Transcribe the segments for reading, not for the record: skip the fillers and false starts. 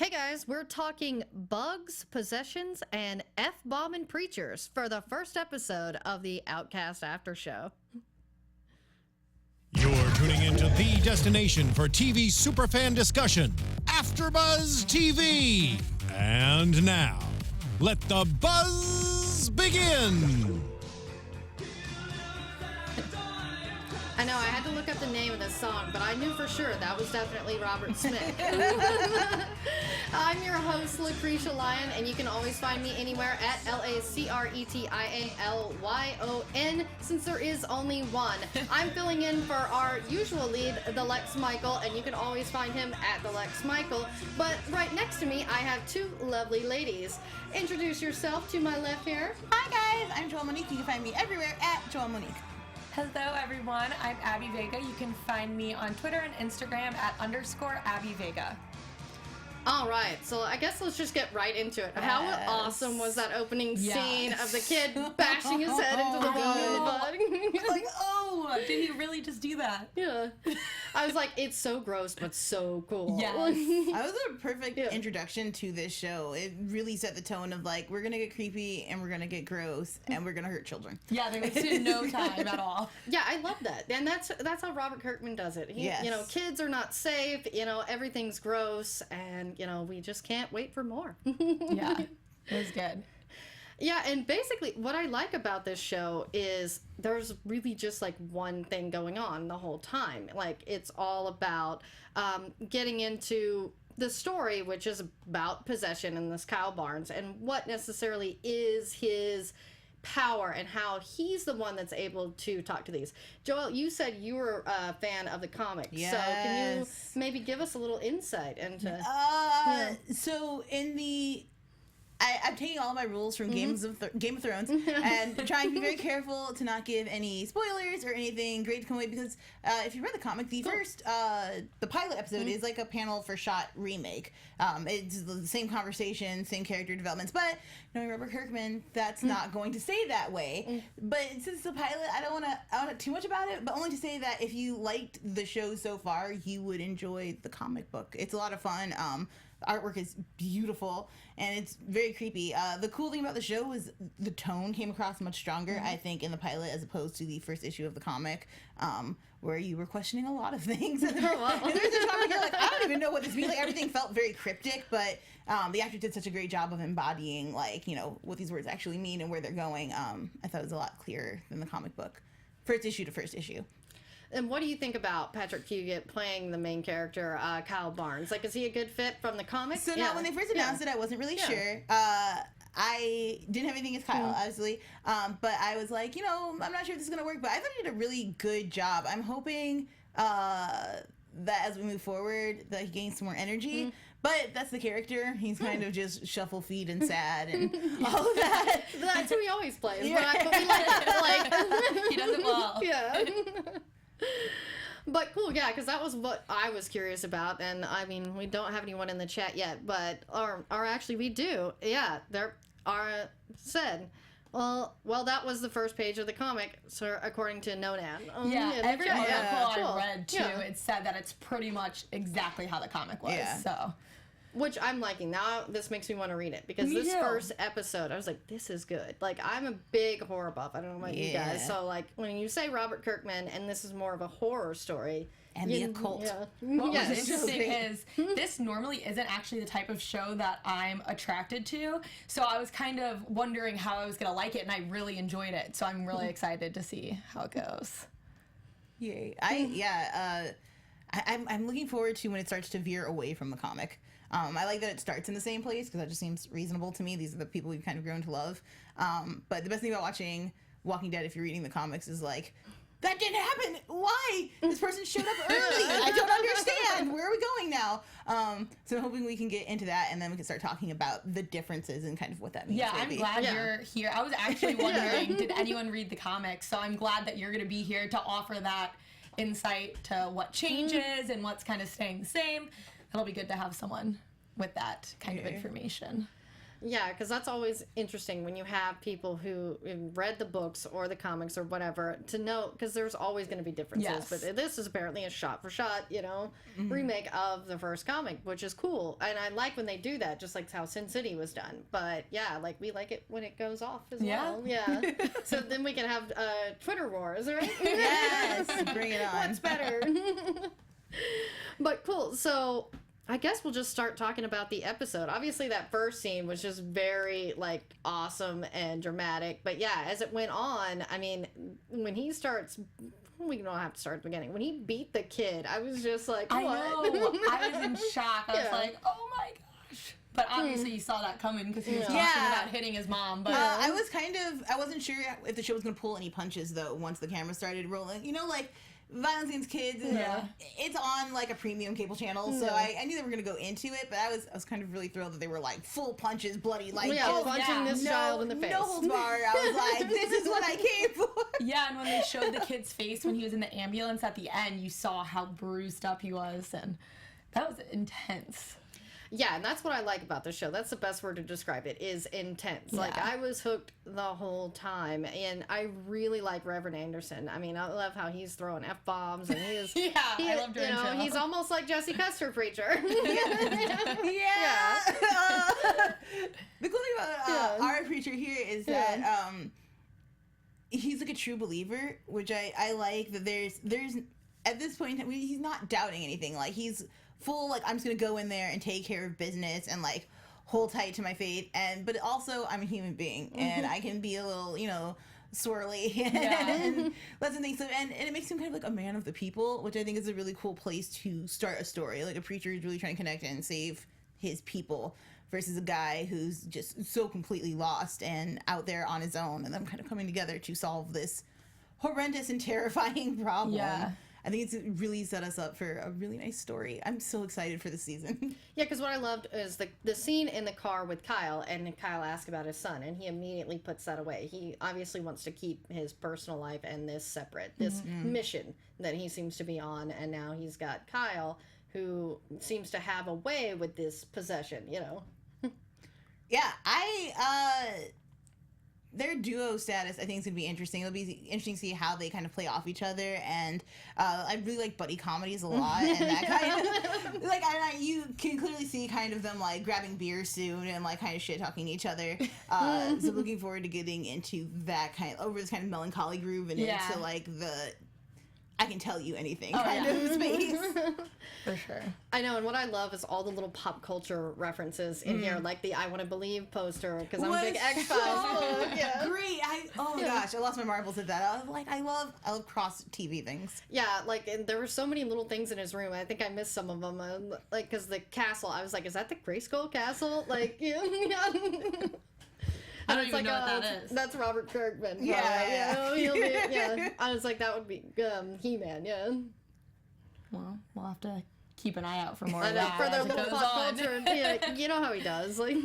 Hey guys, we're talking bugs, possessions, and F-bombing preachers for the first episode of the Outcast After Show. You're tuning into the destination for TV superfan discussion, AFTERBUZZ TV. And now, let the buzz begin. I know, I had to look up the name of this song, but I knew for sure that was definitely Robert Smith. I'm your host, Lacretia Lyon, and you can always find me anywhere at LACRETIALYON, since there is only one. I'm filling in for our usual lead, the Lex Michael, and you can always find him at the Lex Michael. But right next to me, I have two lovely ladies. Introduce yourself to my left here. Hi guys, I'm Joelle Monique. You can find me everywhere at Joelle Monique. Hello everyone, I'm Abby Vega. You can find me on Twitter and Instagram at _Abby Vega. All right, so I guess let's just get right into it. Yes. How awesome was that opening scene of the kid bashing his head into the bug? Like, oh, did he really just do that? Yeah. I was like, it's so gross, but so cool. Yes. That was a perfect introduction to this show. It really set the tone of like, we're gonna get creepy and we're gonna get gross and we're gonna hurt children. Yeah, they wasted no time at all. Yeah, I love that. And that's how Robert Kirkman does it. He, Yes. You know, kids are not safe, you know, everything's gross, and, you know, we just can't wait for more. Yeah, it was good. Yeah, and basically what I like about this show is there's really just like one thing going on the whole time. Like, it's all about getting into the story, which is about possession in this Kyle Barnes and what necessarily is his power and how he's the one that's able to talk to these. Joelle, you said you were a fan of the comic. Yes. So can you maybe give us a little insight into... So in the... I'm taking all my rules from Game of Thrones and trying to be very careful to not give any spoilers or anything great to come away, because if you read the comic, the first, the pilot episode is like a panel for shot remake. It's the same conversation, same character developments, but knowing Robert Kirkman, that's not going to stay that way. But since the pilot, I don't want to too much about it, but only to say that if you liked the show so far, you would enjoy the comic book. It's a lot of fun. Artwork is beautiful and it's very creepy. The cool thing about the show was the tone came across much stronger, I think, in the pilot as opposed to the first issue of the comic, where you were questioning a lot of things. And there's a topic you're like, I don't even know what this means. Like, everything felt very cryptic, but the actor did such a great job of embodying, like, you know, what these words actually mean and where they're going. I thought it was a lot clearer than the comic book, first issue to first issue. And what do you think about Patrick Fugit playing the main character, Kyle Barnes? Like, is he a good fit from the comics? So now, when they first announced it, I wasn't really sure. I didn't have anything as Kyle, obviously, but I was like, you know, I'm not sure if this is gonna work. But I thought he did a really good job. I'm hoping that as we move forward, that he gains some more energy. But that's the character. He's kind of just shuffle feet and sad and all of that. That's who he always plays. But we like it. Like, He does it well. Yeah. But cool, yeah, because that was what I was curious about, and I mean, we don't have anyone in the chat yet, but or actually we do. Yeah, there are said. Well, that was the first page of the comic, so according to Nonan. Every article cool. I read too, it said that it's pretty much exactly how the comic was. Yeah. So. Which I'm liking. Now this makes me want to read it, because Me this too. first episode, I was like, this is good. Like, I'm a big horror buff. I don't know about you guys. So, like, when you say Robert Kirkman and this is more of a horror story. And the occult. Yeah. What Yes. was interesting is this normally isn't actually the type of show that I'm attracted to. So I was kind of wondering how I was going to like it, and I really enjoyed it. So I'm really excited to see how it goes. Yay. I'm looking forward to when it starts to veer away from the comic. I like that it starts in the same place, because that just seems reasonable to me. These are the people we've kind of grown to love. But the best thing about watching Walking Dead, if you're reading the comics, is like, that didn't happen. Why? This person showed up early. I don't understand. Where are we going now? So I'm hoping we can get into that, and then we can start talking about the differences and kind of what that means. Yeah, I'm glad you're here. I was actually wondering, did anyone read the comics? So I'm glad that you're going to be here to offer that insight to what changes and what's kind of staying the same. It'll be good to have someone with that kind of information. Yeah, because that's always interesting when you have people who read the books or the comics or whatever to know, because there's always going to be differences. Yes. But this is apparently a shot-for-shot, remake of the first comic, which is cool. And I like when they do that, just like how Sin City was done. But yeah, like we like it when it goes off as well. Yeah. So then we can have Twitter wars, right? Yes, bring it on. What's better? But cool. So I guess we'll just start talking about the episode. Obviously, that first scene was just very, like, awesome and dramatic. But yeah, as it went on, I mean, when he starts... We don't have to start at the beginning. When he beat the kid, I was just like, what? I know. I was in shock. I was like, oh my gosh. But obviously you saw that coming because he was talking about hitting his mom. But I wasn't sure if the show was going to pull any punches, though, once the camera started rolling. You know, like... Violence Against Kids, it's on like a premium cable channel, so I knew they were going to go into it, but I was kind of really thrilled that they were like full punches, bloody, like punching this child in the face. No holds barred. I was like, this is what I came for. Yeah, and when they showed the kid's face when he was in the ambulance at the end, you saw how bruised up he was, and that was intense. Yeah, and that's what I like about the show. That's the best word to describe it, is intense. Yeah. Like, I was hooked the whole time, and I really like Reverend Anderson. I mean, I love how he's throwing F-bombs, and he is... I loved her intro. He's almost like Jesse Custer Preacher. Yeah. The cool thing about our preacher here is that he's like a true believer, which I like, that there's at this point in time, he's not doubting anything. Like, he's... full, like, I'm just gonna go in there and take care of business and, like, hold tight to my faith, but also I'm a human being, and I can be a little, swirly and less than things, and it makes him kind of like a man of the people, which I think is a really cool place to start a story. Like, a preacher is really trying to connect and save his people versus a guy who's just so completely lost and out there on his own, and them kind of coming together to solve this horrendous and terrifying problem. Yeah. I think it's really set us up for a really nice story. I'm so excited for the season. Yeah, because what I loved is the scene in the car with Kyle, and Kyle asks about his son, and he immediately puts that away. He obviously wants to keep his personal life and this separate, this mission that he seems to be on, and now he's got Kyle, who seems to have a way with this possession, Yeah, their duo status, I think, is going to be interesting. It'll be interesting to see how they kind of play off each other, and I really like buddy comedies a lot, and that kind of, like, you can clearly see kind of them, like, grabbing beer soon and, like, kind of shit-talking each other, so looking forward to getting into that kind of, over this kind of melancholy groove and into, like, the I can tell you anything kind of space. For sure. I know, and what I love is all the little pop culture references in here, like the I Want to Believe poster, because I'm a big X-Files fan. Great. Oh my gosh, I lost my marbles at that. I was like, I love cross TV things. Yeah, like, and there were so many little things in his room. I think I missed some of them. Like, because the castle, I was like, is that the Grayskull Castle? Like, I don't even know what that is. That's Robert Kirkman. Yeah. I was like, that would be He-Man, Well, we'll have to keep an eye out for more of that for their as little it goes pop on. culture. Yeah, you know how he does. Like,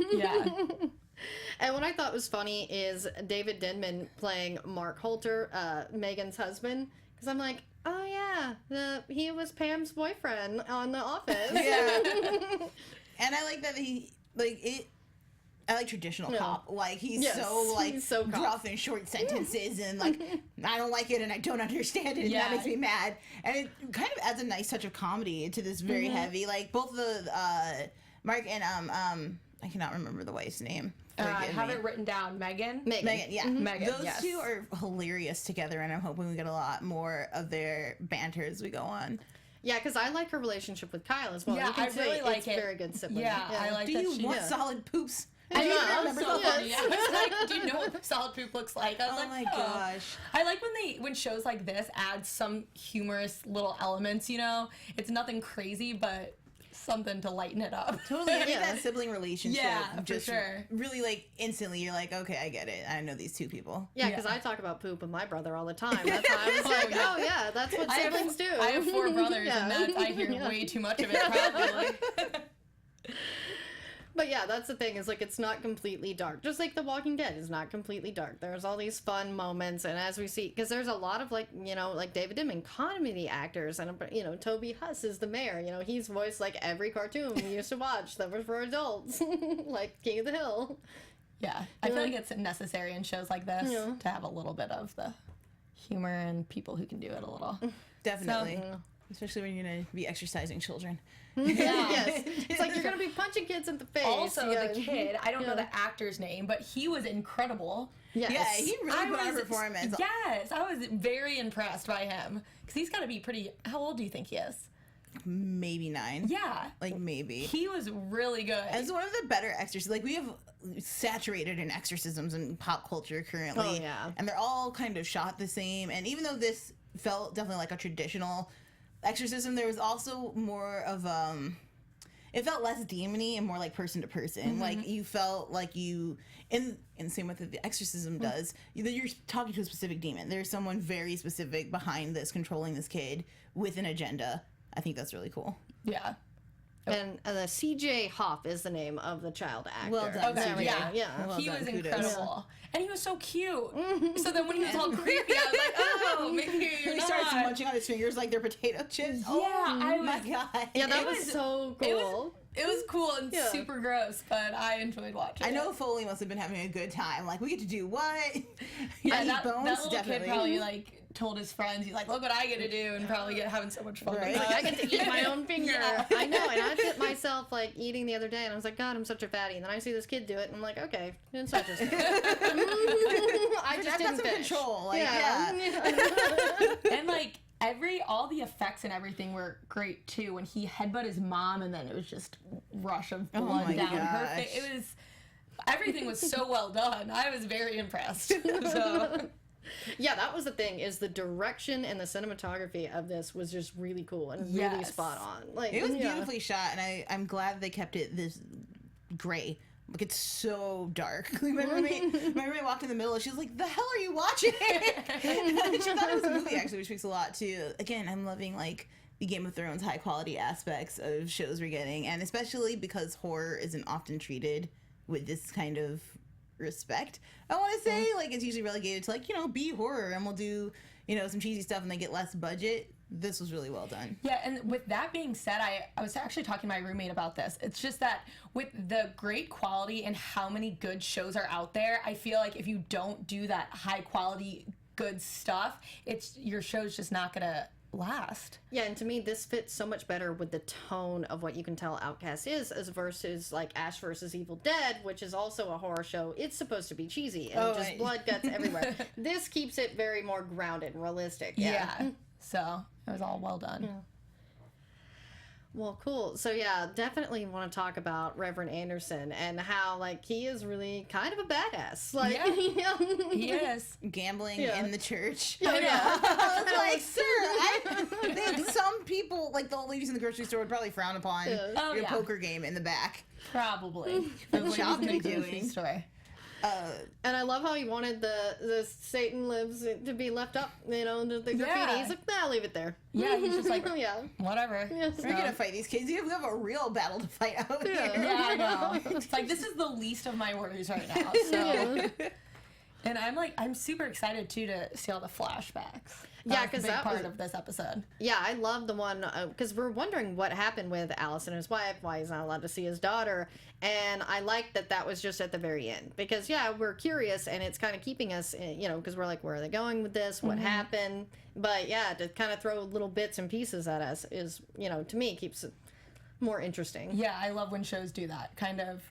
And what I thought was funny is David Denman playing Mark Holter, Megan's husband, because I'm like, oh yeah, he was Pam's boyfriend on The Office. Yeah. And I like that I like traditional cop. Like, he's so gruff and short sentences, and like, I don't like it and I don't understand it, and that makes me mad. And it kind of adds a nice touch of comedy into this very heavy, like, both the Mark and I cannot remember the wife's name. I have it written down. Megan, yeah. Megan, Those two are hilarious together, and I'm hoping we get a lot more of their banter as we go on. Yeah, because I like her relationship with Kyle as well. Yeah, you can I really like it's it. Very good sibling. Yeah, I like Do that. you want solid poops? I remember so funny. I was like, do you know what solid poop looks like? I was my gosh. I like when shows like this add some humorous little elements, It's nothing crazy, but something to lighten it up. Totally. I think that sibling relationship for sure. Really, like, instantly you're like, okay, I get it. I know these two people. Yeah, because I talk about poop with my brother all the time. That's why I was like, oh yeah, that's what siblings do. I have 4 brothers, and I hear way too much of it, probably. But yeah, that's the thing, is like it's not completely dark. Just like The Walking Dead is not completely dark. There's all these fun moments, and as we see, because there's a lot of like, you know, like David Dimon, comedy actors, and you know, Toby Huss is the mayor. You know, he's voiced like every cartoon we used to watch that was for adults, like King of the Hill. Yeah, I feel like it's necessary in shows like this to have a little bit of the humor and people who can do it a little. Definitely. Especially when you're going to be exercising children. Yes. It's like you're going to be punching kids in the face. Also, the kid, I don't know the actor's name, but he was incredible. Yes. Yeah, he really put on a performance. Yes, I was very impressed by him. Because he's got to be pretty... How old do you think he is? Maybe 9. Yeah. Like, maybe. He was really good. It's one of the better exorcisms. Like, we have saturated in exorcisms in pop culture currently. Oh, yeah. And they're all kind of shot the same. And even though this felt definitely like a traditional exorcism, there was also more of it felt less demony and more like person to person. Like you felt like you in the same way that the exorcism does, you're talking to a specific demon. There's someone very specific behind this, controlling this kid with an agenda. I think that's really cool. Yeah. And the C.J. Hoff is the name of the child actor. Well done. Okay, Yeah. Yeah. Well He done, was kudos. incredible. And he was so cute. So then when he was all creepy, I was like, oh, maybe you're He not. starts munching on his fingers like they're potato chips. Yeah, I my was... God. Yeah, that It was was- so It cool. was cool and Yeah. super gross, but I enjoyed watching I know it. Foley must have been having a good time. Like, we get to do what? Yeah, Eat that bones? little Definitely. kid probably like told his friends, he's like, look what I get to do, and probably having so much fun. Right. with Like, I get to eat my own finger. Yeah. I know, and I fit myself like eating the other day, and I was like, God, I'm such a fatty. And then I see this kid do it, and I'm like, okay, it's not just. I just I've got didn't some finish. control. Like, And like all the effects and everything were great too. When he headbutted his mom, and then it was just rush of blood my down her gosh. face. It was everything was so well done. I was very impressed. So Yeah, that was the thing. Is the direction and the cinematography of this was just really cool and really Yes. spot on. Like It was yeah. beautifully shot, and I'm glad they kept it this gray. Like, it's so dark. My roommate walked in the middle, and she was like, the hell are you watching? She thought it was a movie, actually, which speaks a lot, too. Again, I'm loving, like, the Game of Thrones high-quality aspects of shows we're getting, and especially because horror isn't often treated with this kind of respect. I want to say, like, it's usually relegated to, like, you know, be horror, and we'll do, you know, some cheesy stuff, and they get less budget. This was really well done. yeah, and with that being said, I was actually talking to my roommate about this. It's just that with the great quality and how many good shows are out there, I feel like if you don't do that high quality good stuff, your show's just not gonna last. Yeah, and to me, this fits so much better with the tone of what you can tell Outcast is, as versus like Ash versus Evil Dead, which is also a horror show. It's supposed to be cheesy and just right. blood guts everywhere. This keeps it very more grounded, realistic. Yeah. So it was all well done. Well, cool. So yeah, definitely want to talk about Reverend Anderson and how like he is really kind of a badass. Like, Yeah. you know? He is. Gambling Yeah. in the church. Oh, yeah. I was like, sir, I think some people, like the old ladies in the grocery store, would probably frown upon Oh, your yeah. poker game in the back. Probably. What shop in are you the grocery doing? store. And I love how he wanted the Satan lives to be left up, you know, the graffiti. Yeah. He's like, nah, I'll leave it there. Yeah, he's just like, yeah. whatever. Yes. We're gonna fight these kids. We have a real battle to fight out here. Yeah, I know. It's like, this is the least of my worries right now. So. And I'm super excited too to see all the flashbacks. Yeah, That was 'cause a big that part was- of this episode. Yeah, I love the one because we're wondering what happened with Allison and his wife, why he's not allowed to see his daughter, and I like that was just at the very end because yeah, we're curious and it's kind of keeping us, you know, because we're like, where are they going with this? What happened? But yeah, to kind of throw little bits and pieces at us is, you know, to me keeps it more interesting. Yeah, I love when shows do that kind of.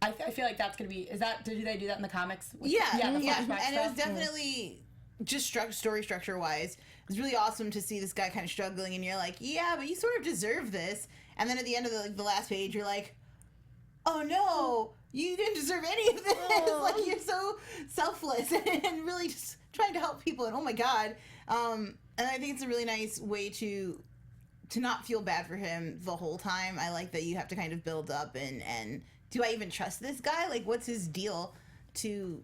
I feel like that's gonna be. Did they do that in the comics? Yeah, the yeah. flashback And stuff. it was definitely just story structure wise. It was really awesome to see this guy kind of struggling, and you're like, yeah, but you sort of deserve this. And then at the end of the last page, you're like, oh no, you didn't deserve any of this. Like, you're so selfless and really just trying to help people. And oh my god. And I think it's a really nice way to not feel bad for him the whole time. I like that you have to kind of build up and do I even trust this guy? Like, what's his deal to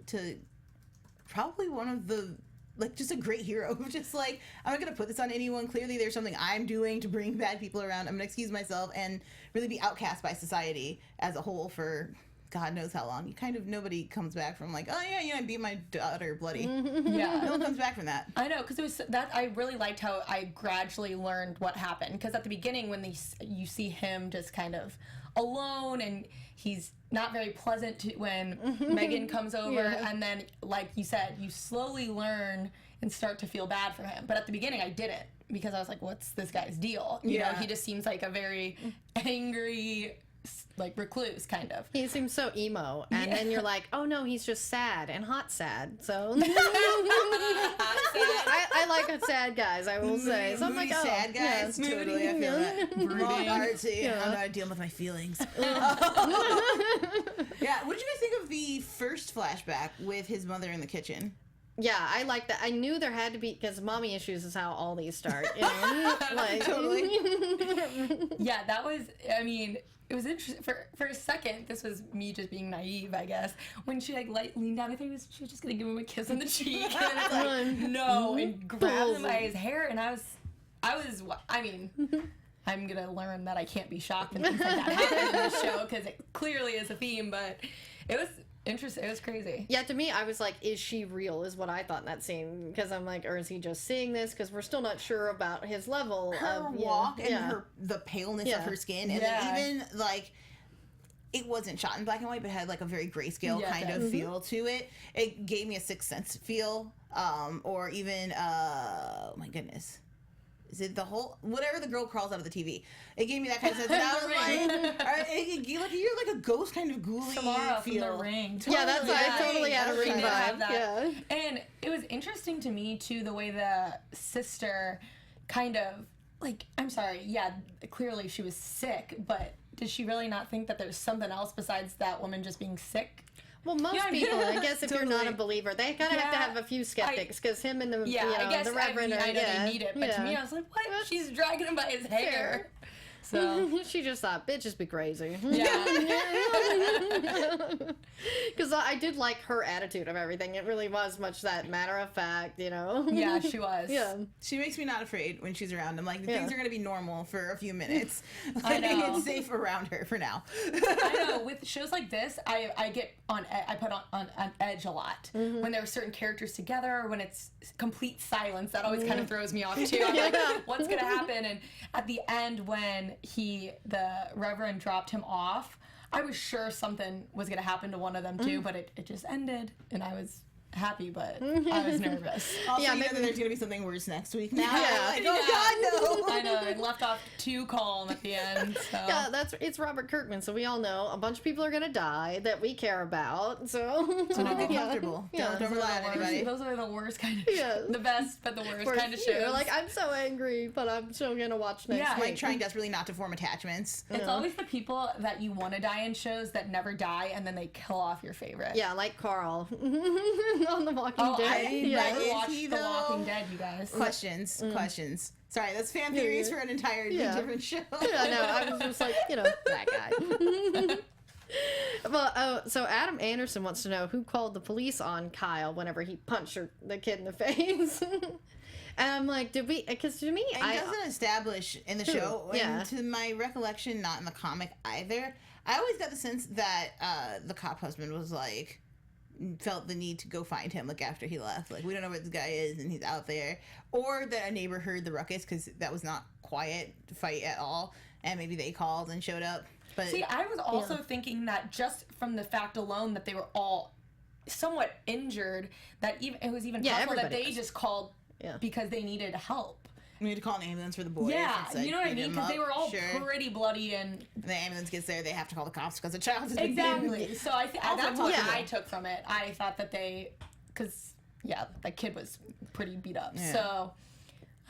probably one of the like just a great hero. Just like, I'm not gonna put this on anyone. Clearly there's something I'm doing to bring bad people around. I'm gonna excuse myself and really be outcast by society as a whole for God knows how long. Nobody comes back from like, oh yeah, I beat my daughter bloody. Yeah. No one comes back from that. I know, because it was that I really liked how I gradually learned what happened. Because at the beginning, when you see him just kind of alone and he's not very pleasant when Megan comes over, and then, like you said, you slowly learn and start to feel bad for him. But at the beginning, I didn't, because I was like, what's this guy's deal? You know, he just seems like a very angry, like, recluse, kind of. He seems so emo, and then you're like, oh no, he's just sad and hot sad. So I like sad guys, I will say. So I'm like, oh, sad guys, totally. I feel that. Brooding. Artsy. Yeah. I'm not dealing with my feelings. Yeah. What did you guys think of the first flashback with his mother in the kitchen? Yeah, I like that. I knew there had to be, because mommy issues is how all these start. You know? Like, Totally. Yeah, that was, I mean, it was interesting. For a second, this was me just being naive, I guess. When she like leaned down, I thought she was just gonna give him a kiss on the cheek, and it's like, no, and grabbed him by his hair, and I mean, I'm gonna learn that I can't be shocked when things like that happen in this show, because it clearly is a theme, but it was interesting. It was crazy. yeah, to me, I was like, is she real, is what I thought in that scene. Because I'm like, or is he just seeing this? Because we're still not sure about his level Her of... walk and the paleness of her skin. And then even, like, it wasn't shot in black and white, but had, like, a very grayscale kind of feel to it. It gave me a Sixth Sense feel. Or even, oh, my goodness. Is it the whole, whatever the girl crawls out of the TV? It gave me that kind of sense. And I was like, you're like a ghost kind of ghouly Samara feel. from The Ring. Yeah, that's I totally had a Ring She did have vibe. that. Yeah. And it was interesting to me, too, the way the sister kind of, like, I'm sorry, yeah, clearly she was sick, but did she really not think that there's something else besides that woman just being sick? Well, most people, I guess, if you're not a believer, they kind of have to have a few skeptics, because him and the, I guess, the Reverend I know they need it, but to me, I was like, what? She's dragging him by his hair. So she just thought, bitches be crazy. yeah. Because I did like her attitude of everything. It really was much that matter of fact, you know? Yeah, she was. Yeah. She makes me not afraid when she's around. I'm like, things are going to be normal for a few minutes. I know. It's safe around her for now. I know. With shows like this, I get I put on edge a lot. When there are certain characters together, or when it's complete silence, that always kind of throws me off too. I'm like, what's gonna happen? And at the end, when the Reverend dropped him off, I was sure something was gonna happen to one of them too, but it just ended, and I was happy, but I was nervous. Also, Yeah, you know maybe- that there's going to be something worse next week now. Yeah. Like, oh, God, no. I know. I left off too calm at the end. So. Yeah, it's Robert Kirkman, so we all know a bunch of people are gonna die that we care about. So Don't get comfortable. Yeah. Don't rely on anybody. Those are the worst kind of Yeah. the best but the worst We're- kind of you're shows. like, I'm so angry, but I'm still gonna watch next Yeah. week. Like trying desperately not to form attachments. It's always the people that you want to die in shows that never die, and then they kill off your favorite. Yeah, like Carl on The Walking Dead. I Yeah. never Is watched he, The Walking though? Dead, you guys. Questions. Sorry, that's fan theories for an entirely different show. Yeah, no, I was just like, that guy. Well, so Adam Anderson wants to know who called the police on Kyle whenever he punched the kid in the face. And I'm like, did we? Because to me, It doesn't establish in the show, Yeah. and to my recollection, not in the comic either. I always got the sense that the cop husband was like, felt the need to go find him like after he left. Like, we don't know where this guy is and he's out there. Or that a neighbor heard the ruckus because that was not quiet fight at all. And maybe they called and showed up. But See, I was also thinking that just from the fact alone that they were all somewhat injured, that it was even possible that everybody they was. just called Yeah. because they needed help. we need to call an ambulance for the boy. Yeah, It's like, you know what I beat mean? him Because they up. were all Sure. pretty bloody and The ambulance gets there, they have to call the cops because the child is exactly. So that's what Yeah. I took from it. I thought that because that kid was pretty beat up. Yeah. So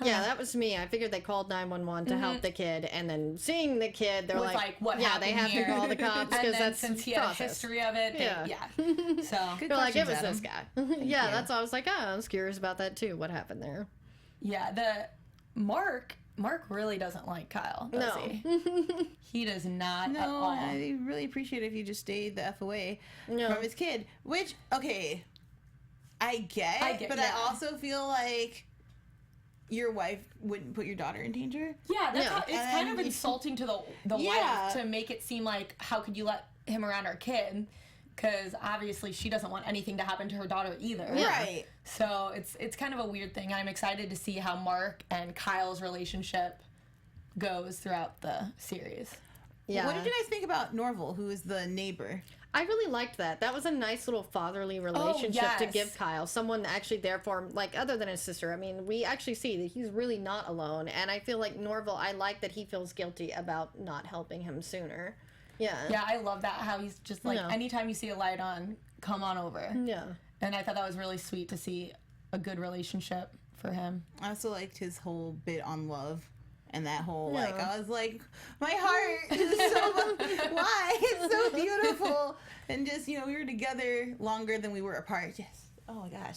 Yeah, that was me. I figured they called 911 to help the kid, and then seeing the kid, they're was like, what yeah, happened they have here? to call the cops And because then that's since he had process. a history of it, Yeah. So Good They're like, it questions, was Adam. this guy. Yeah, that's why I was like, I was curious about that too. What happened there? yeah, the Mark really doesn't like Kyle, does No. he? He does not at No, all. I really appreciate it if you just stayed the F away No. from his kid. Which, okay, I get, but yeah. I also feel like your wife wouldn't put your daughter in danger. Yeah, that's Yeah. how, it's kind of insulting to the Yeah. wife to make it seem like, how could you let him around our kid? Because obviously she doesn't want anything to happen to her daughter either. Right. So it's kind of a weird thing. I'm excited to see how Mark and Kyle's relationship goes throughout the series. Yeah. What did you guys think about Norval, who is the neighbor? I really liked that. That was a nice little fatherly relationship to yes. give Kyle. Someone actually there for him, like, other than his sister. I mean, we actually see that he's really not alone. And I feel like Norval, I like that he feels guilty about not helping him sooner. Yeah. Yeah, I love that, how he's just like, Yeah. anytime you see a light on, come on over. Yeah. And I thought that was really sweet to see a good relationship for him. I also liked his whole bit on love. And that whole, like, I was like, my heart is so, why? It's so beautiful. And just, you know, we were together longer than we were apart. Just, oh my gosh.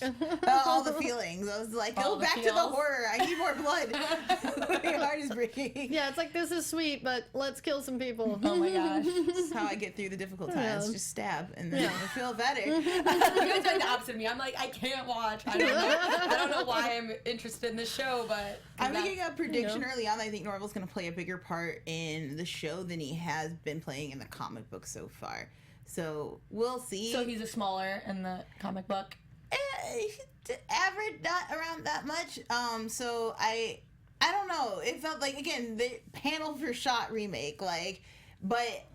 All the feelings. I was like, All go the back to feels. the horror. I need more blood. My heart is breaking. Yeah, it's like, this is sweet, but let's kill some people. Oh my gosh. This is how I get through the difficult times. Yeah. Just stab, and then I feel better. You guys are the opposite of me. I'm like, I can't watch. I don't know why I'm interested in this show, but I'm making a prediction early on that I think Norval's going to play a bigger part in the show than he has been playing in the comic book so far. So we'll see. So he's a smaller in the comic book. Average, not around that much. So I don't know. It felt like, again, the panel for shot remake, like, but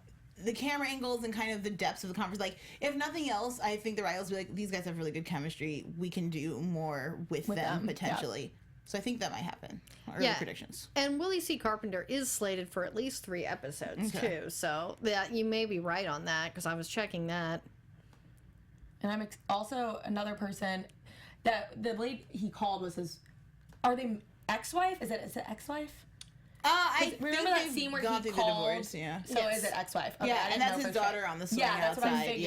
the camera angles and kind of the depths of the conference, like, if nothing else, I think the writers will be like, these guys have really good chemistry. We can do more with them potentially. Yeah. So I think that might happen. Early predictions. And Willie C. Carpenter is slated for at least 3 episodes, too. So that you may be right on that, because I was checking that. And I'm also another person that the lady he called was his. Are they ex-wife? Is it ex-wife? I remember that scene where he called. Divorce, yeah. So is it ex-wife? Okay, yeah, and that's his daughter on the swing outside. Yeah, that's what I figured.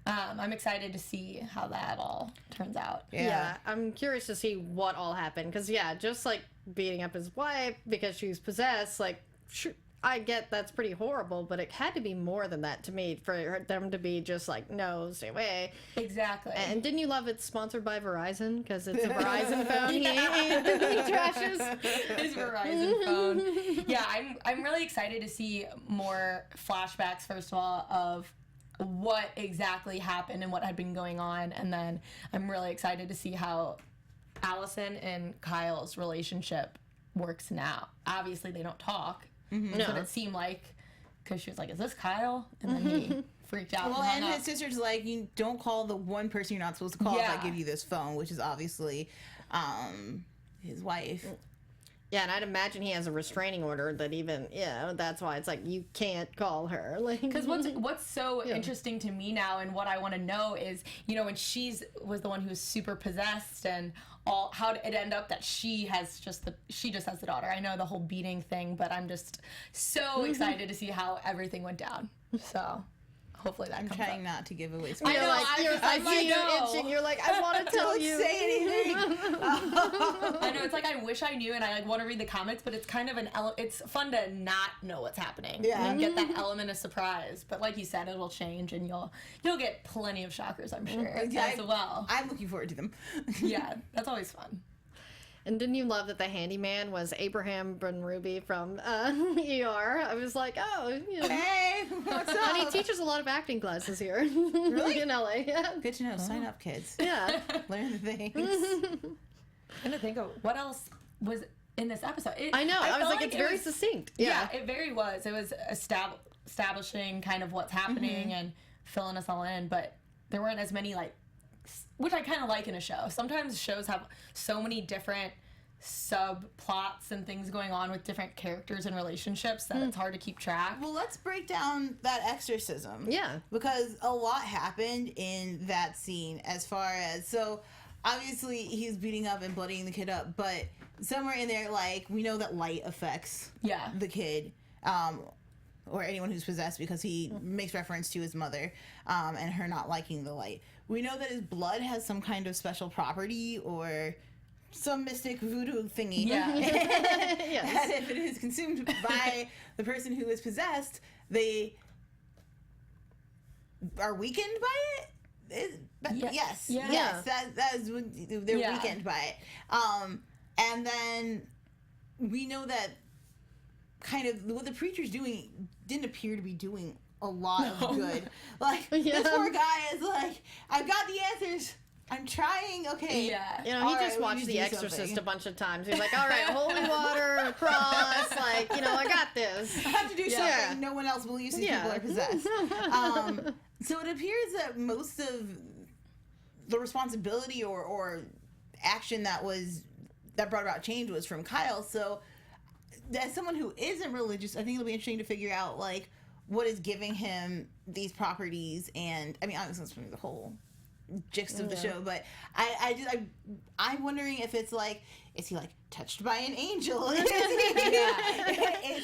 Yeah. I'm excited to see how that all turns out. Yeah, I'm curious to see what all happened. Because, just like beating up his wife because she was possessed, like, I get that's pretty horrible, but it had to be more than that to me for them to be just like, no, stay away. Exactly. And didn't you love it's sponsored by Verizon? Because it's a Verizon phone he trashes. His Verizon phone. Yeah, I'm really excited to see more flashbacks, first of all, of what exactly happened and what had been going on. And then I'm really excited to see how Allison and Kyle's relationship works now. Obviously, they don't talk. That's what it seemed like, because she was like, is this Kyle? And then he freaked out. Well, and his sister's like, you don't call the one person you're not supposed to call if I give you this phone, which is obviously his wife. Yeah, and I'd imagine he has a restraining order that even, that's why it's like, you can't call her. Because what's so interesting to me now and what I want to know is, when was the one who was super possessed and all, how did it end up that she just has the daughter? I know the whole beating thing, but I'm just so excited to see how everything went down. So hopefully that comes up. I'm trying not to give away. I know, I see you itching. You're like, I want to tell you. Don't say anything. I know, it's like, I wish I knew and I want to read the comics, but it's kind of it's fun to not know what's happening. Yeah. And get that element of surprise. But like you said, it'll change and you'll get plenty of shockers, I'm sure, as well. I'm looking forward to them. Yeah, that's always fun. And didn't you love that the handyman was Abraham Benrubi from ER? I was like, Hey, what's up? And he teaches a lot of acting classes here. Really? In LA. Yeah. Good to know. Sign up, kids. Yeah. Learn the things. I'm trying to think of what else was in this episode. I know. I was felt like, it's very succinct. Yeah. It very was. It was establishing kind of what's happening and filling us all in, but there weren't as many, which I kind of like in a show. Sometimes shows have so many different subplots and things going on with different characters and relationships that it's hard to keep track. Well, let's break down that exorcism. Yeah. Because a lot happened in that scene as far as, so obviously he's beating up and bloodying the kid up, but somewhere in there, we know that light affects the kid. Or anyone who's possessed, because he makes reference to his mother and her not liking the light. We know that his blood has some kind of special property or some mystic voodoo thingy. Yeah. Yes. And if it is consumed by the person who is possessed, they are weakened by it. Yes, Yeah. yes, that is their weekend by it. And then we know that kind of what the preacher's doing didn't appear to be doing a lot of good. Like this poor guy is like, I've got the answers. I'm trying. Okay. Yeah. You know, he just watched The Exorcist a bunch of times. He's like, all right, holy water, a cross, like, you know, I got this. I have to do something no one else believes these people are possessed. So it appears that most of the responsibility or action that brought about change was from Kyle. So as someone who isn't religious, I think it'll be interesting to figure out like what is giving him these properties. And I mean, obviously that's the whole gist of the show, but I'm wondering if it's like, is he like touched by an angel? Is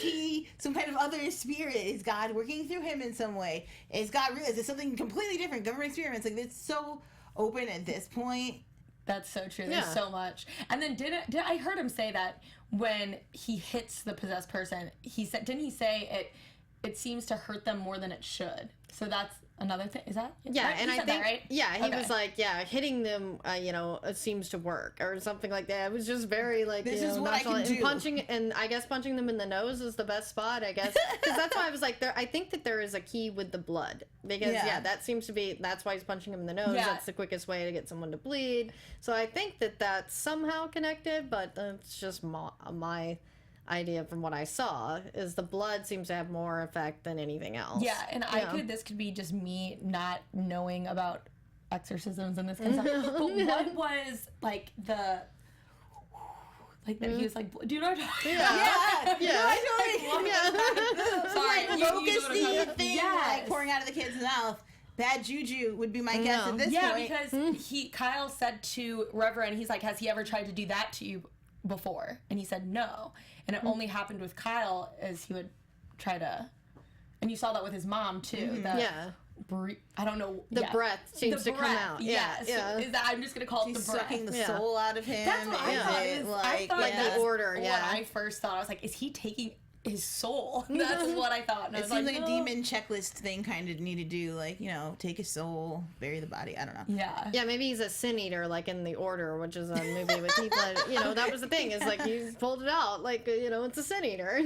he some kind of other spirit? Is God working through him in some way? Is it something completely different? Government experiments, like it's so open at this point. That's so true. There's so much. And then did I heard him say that when he hits the possessed person, didn't he say it seems to hurt them more than it should? So that's another thing. Is that right? And I think that, right? he was like, hitting them, it seems to work or something like that. It was just very like, this is what I can do. And I guess punching them in the nose is the best spot, I guess, because that's why I was like, I think that there is a key with the blood because that seems to be that's why he's punching him in the nose. Yeah. That's the quickest way to get someone to bleed. So I think that that's somehow connected, but it's just my idea from what I saw is the blood seems to have more effect than anything else. Yeah, and this could be just me not knowing about exorcisms and this kind of stuff. But what was like that he was like, do you know what I'm talking about? Sorry, focusy thing like pouring out of the kid's mouth. Bad juju would be my guess at this point. Yeah, because Kyle said to Reverend, he's like, has he ever tried to do that to you before? And he said no. And it only happened with Kyle as he would try to, and you saw that with his mom too. I don't know. The breath seems to come out. Yeah. So is that, I'm just gonna call it the breath. Sucking the soul out of him. That's what I thought. I thought that's the order. what I first thought. I was like, is he taking his soul? That's what I thought. And it seems like a demon checklist thing kind of need to do, like, take his soul, bury the body. I don't know. Yeah, maybe he's a sin eater, like in The Order, which is a movie with Heath Ledger. That was the thing, is like he's pulled it out, like, it's a sin eater.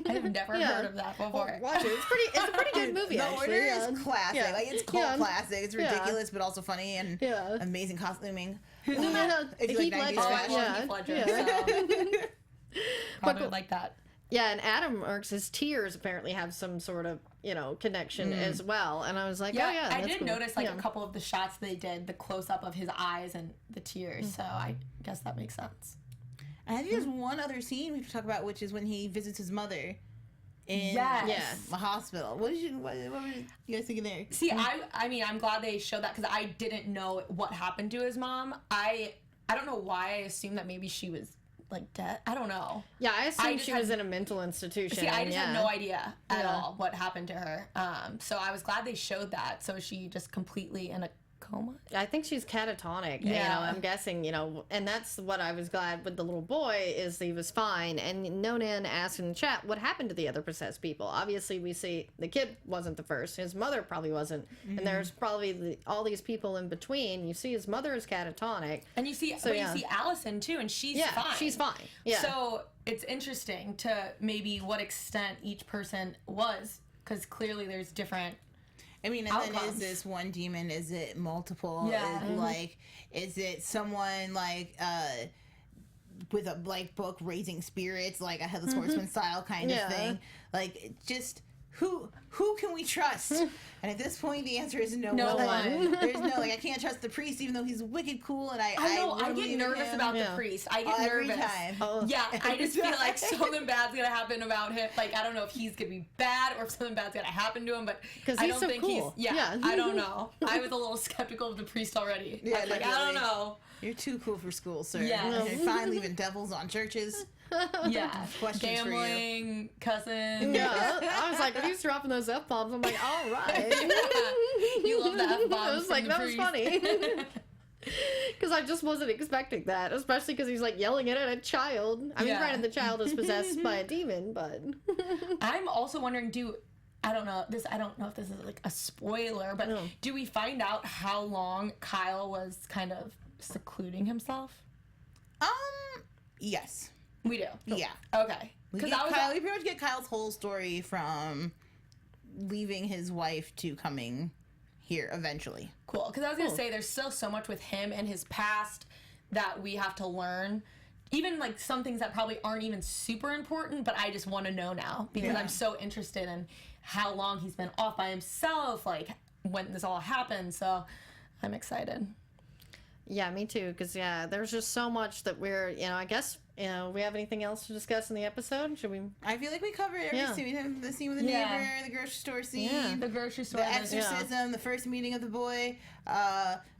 I've never heard of that before. Watch it. It's a pretty good movie. The Order is classic. Like, it's cult classic. It's ridiculous, but also funny and amazing costuming. Heath Ledger. Probably like that. Yeah, and Adam Erks' tears apparently have some sort of, connection as well. And I was like, I did notice a couple of the shots they did, the close-up of his eyes and the tears. So I guess that makes sense. And I think there's one other scene we have to talk about, which is when he visits his mother in the hospital. What were you guys thinking there? See, I'm glad they showed that because I didn't know what happened to his mom. I don't know why I assumed that maybe she was like dead. I don't know. Yeah, I assumed she was in a mental institution. See, I just had no idea at all what happened to her. So I was glad they showed that. So is she just completely in a coma? I think she's catatonic. I'm guessing, and that's what I was glad with the little boy is he was fine. And Nonan asked in the chat what happened to the other possessed people. Obviously, we see the kid wasn't the first. His mother probably wasn't. And there's probably all these people in between. You see his mother is catatonic. And you see, you see Allison too, and she's fine. She's fine. Yeah. So it's interesting to maybe what extent each person was, because clearly there's different. I mean, and then is this one demon? Is it multiple? Yeah. Is it someone with a book raising spirits, like a Headless Horseman style kind of thing? Like, just who can we trust? And at this point, the answer is no one. There's I can't trust the priest, even though he's wicked cool, and I get nervous about the priest. I get every nervous. Time. Yeah, I just feel like something bad's gonna happen about him. Like, I don't know if he's gonna be bad or if something bad's gonna happen to him, but I don't think cool. he's. Yeah, I don't know. I was a little skeptical of the priest already. Yeah, I was like, I don't know. You're too cool for school, sir. Yeah. You're fine leaving devils on churches. Yeah. Questions gambling, cussing. Yeah. I was like, he's dropping those F-bombs. I'm like, all right. You love the F-bombs. I was like, that was funny. Because I just wasn't expecting that, especially because he's yelling it at a child. I mean, granted, the child is possessed by a demon, but I'm also wondering, I don't know if this is like a spoiler, but do we find out how long Kyle was kind of secluding himself? Yes. We do. Yeah. Okay. We pretty much get Kyle's whole story from leaving his wife to coming here eventually. Cool. Because I was gonna say there's still so much with him and his past that we have to learn. Even like some things that probably aren't even super important, but I just want to know now because I'm so interested in how long he's been off by himself, like when this all happened. So I'm excited. Yeah, me too. Because there's just so much that we're, I guess, we have anything else to discuss in the episode? Should we? I feel like we covered every scene. We have the scene with the neighbor, the grocery store scene, the grocery store, the exorcism, the first meeting of the boy.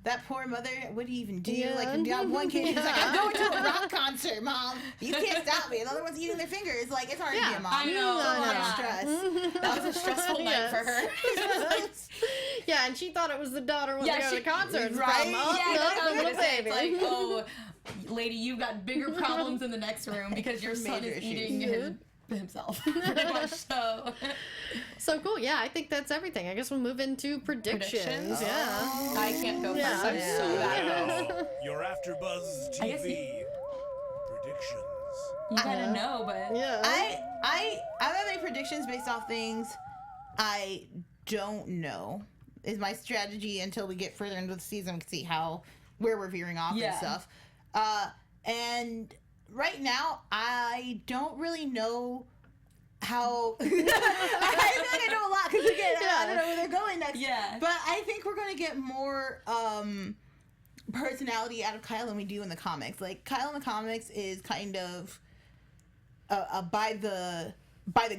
That poor mother. What do you even do? Yeah. Like, got one kid who's like, "I'm going to a rock concert, Mom. You can't stop me." Another one's eating their fingers. Like, it's hard to be a mom. I know. A lot of stress. That was a stressful night for her. Yeah, and she thought it was the daughter when they go to the concert. Right? The little baby. It's like, oh, lady, you've got bigger problems in the next room because your son is eating himself. Pretty much so. So cool. Yeah, I think that's everything. I guess we'll move into predictions. Yeah. I can't go first. I'm so bad. Now, your AfterBuzz TV predictions. You gotta know, but I have any predictions based off things I don't know. Is my strategy until we get further into the season to see where we're veering off and stuff. And right now, I don't really know how. I feel like I know a lot because again, I don't know where they're going next. Yeah. But I think we're gonna get more personality out of Kyle than we do in the comics. Like Kyle in the comics is kind of a by the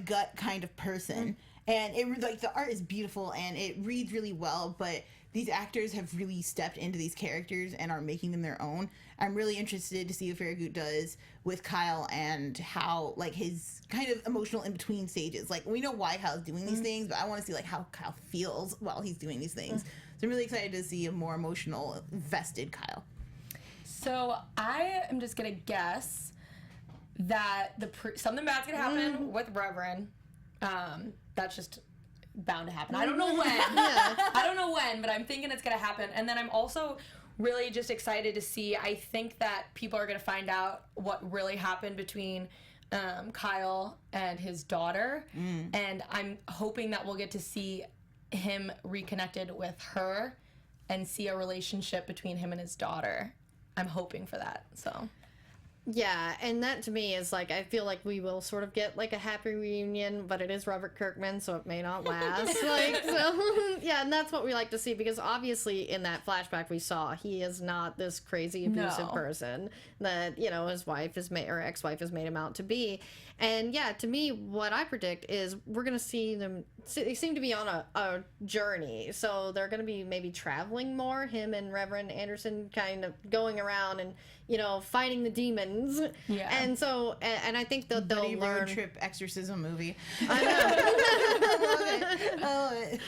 gut kind of person. And the art is beautiful and it reads really well, but these actors have really stepped into these characters and are making them their own. I'm really interested to see what Farragut does with Kyle and how, like, his kind of emotional in-between stages. Like, we know why Kyle's doing these things, but I want to see, like, how Kyle feels while he's doing these things. So I'm really excited to see a more emotional, vested Kyle. So I am just going to guess that something bad's going to happen with Reverend. That's just bound to happen. I don't know when. I don't know when, but I'm thinking it's going to happen. And then I'm also really just excited to see, I think that people are going to find out what really happened between Kyle and his daughter. And I'm hoping that we'll get to see him reconnected with her and see a relationship between him and his daughter. I'm hoping for that, so... Yeah, and that to me is like, I feel like we will sort of get like a happy reunion, but it is Robert Kirkman, so it may not last. And that's what we like to see because obviously in that flashback we saw he is not this crazy abusive person that, his wife or ex-wife has made him out to be. And yeah, to me, what I predict is we're going to see them, they seem to be on a journey. So they're going to be maybe traveling more, him and Reverend Anderson kind of going around and, fighting the demons. Yeah. And so, and I think that they'll learn. Road trip exorcism movie. I know.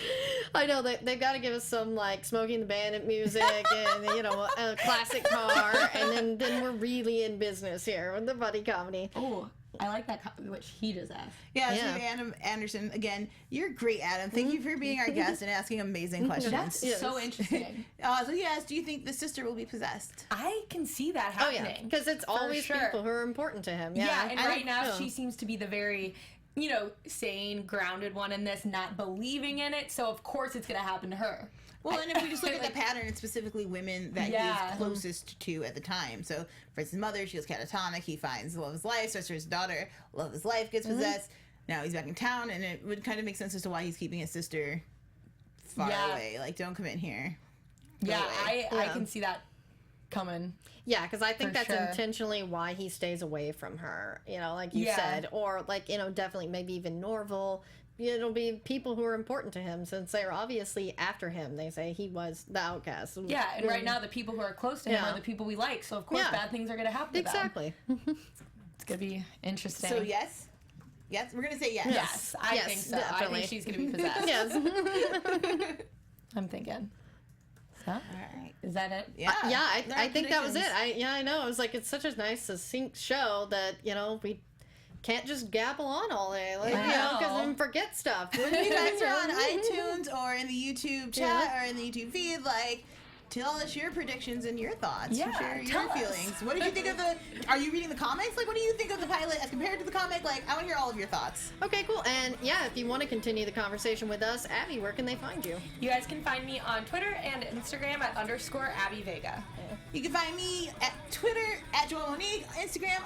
I know they've got to give us some like Smokey and the Bandit music and a classic car, and then we're really in business here with the buddy comedy. Oh, I like that, which he just asked. Yeah. So Adam Anderson, again, you're great, Adam. Thank you for being our guest and asking amazing questions. That's so interesting. So yes, do you think the sister will be possessed? I can see that happening. Because it's always people who are important to him. Yeah, and right now she seems to be the very, sane, grounded one in this, not believing in it. So of course it's going to happen to her. Well, and if we just look at the pattern, it's specifically women that he is closest to at the time. So, for his mother, she was catatonic. He finds the love of his life. Starts for his daughter. Love of his life gets possessed. Now he's back in town, and it would kind of make sense as to why he's keeping his sister far away. Like, don't come in here. I can see that coming. Yeah, because I think that's intentionally why he stays away from her, like you said. Or, like, definitely maybe even Norval. It'll be people who are important to him since they're obviously after him. They say he was the outcast. Yeah, and right now the people who are close to him are the people we like. So, of course, bad things are going to happen to them. Exactly. It's going to be interesting. So, yes? Yes? We're going to say yes. Yes, I think so. Definitely. I think she's going to be possessed. Yes. I'm thinking. So, all right. Is that it? Yeah. I think that was it. I know. It was like, it's such a nice, succinct show that, we can't just gabble on all day, like, I you know, because know. then forget stuff. When you guys are on iTunes or in the YouTube chat or in the YouTube feed, like, tell us your predictions and your thoughts. Yeah, Share your tell us. feelings. What did you think of the? Are you reading the comics? Like, what do you think of the pilot as compared to the comic? Like, I want to hear all of your thoughts. Okay, cool. And yeah, if you want to continue the conversation with us, Abby, where can they find you? You guys can find me on Twitter and Instagram at _Abby Vega. You can find me at Twitter at Joelle Monique, Instagram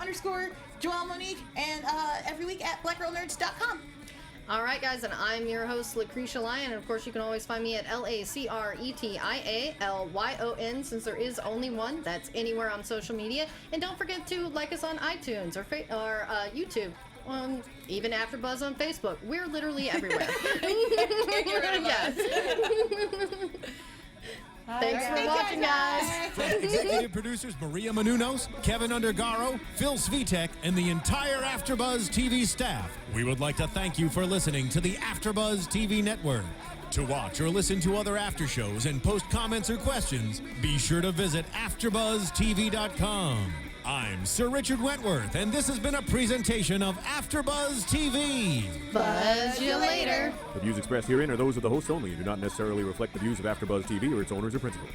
_Joelle Monique, and every week at blackgirlnerds.com. All right, guys, and I'm your host, Lacretia Lyon, and of course you can always find me at LACRETIALYON, since there is only one. That's anywhere on social media. And don't forget to like us on iTunes or YouTube. Even AfterBuzz on Facebook. We're literally everywhere. Yes. Thanks for watching, guys. From executive producers Maria Menounos, Kevin Undergaro, Phil Svitek, and the entire AfterBuzz TV staff, we would like to thank you for listening to the AfterBuzz TV network. To watch or listen to other after shows and post comments or questions, be sure to visit AfterBuzzTV.com. I'm Sir Richard Wentworth, and this has been a presentation of AfterBuzz TV. Buzz you later. The views expressed herein are those of the hosts only and do not necessarily reflect the views of AfterBuzz TV or its owners or principals.